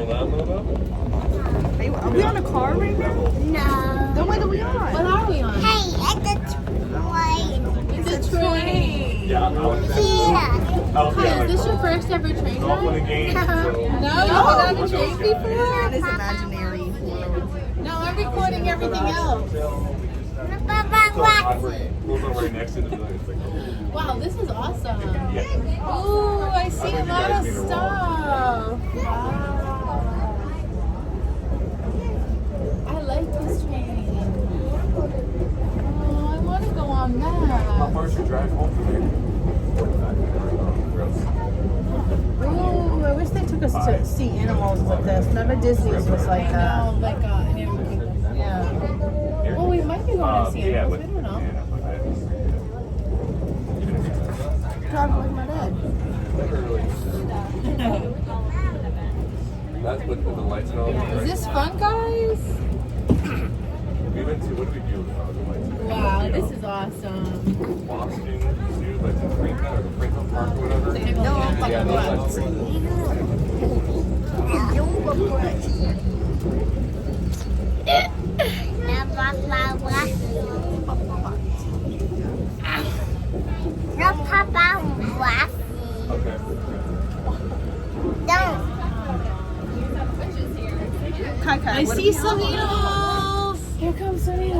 Are we on a car right now? No. Then what are we on? What are we on? Hey, it's a train. It's a train. Yeah. Hi, is this your first ever train ride? No, you've been on a train before? It's imaginary. No, I'm recording everything else. Wow, this is awesome. Ooh, I see a lot of stuff. Wow. I like this train. Oh, I want to go on How that. far is your drive home from here? Ooh, I wish they took us to see animals with this. Remember Disney's was like that. No, like animal kingdom. Yeah. Well, we might be going to see animals. I don't know. Driving like my dad. That's with the lights and all. Is this fun, guys? We went to, what did we do with the lights? Wow, this is awesome. Boston Zoo, like the Franklin or the Franklin Park or whatever. No, I'm Yeah, fucking those nuts. lights. No, Papa, what? Okay. Don't. Kai Kai, I what see some eels. Here comes some eels.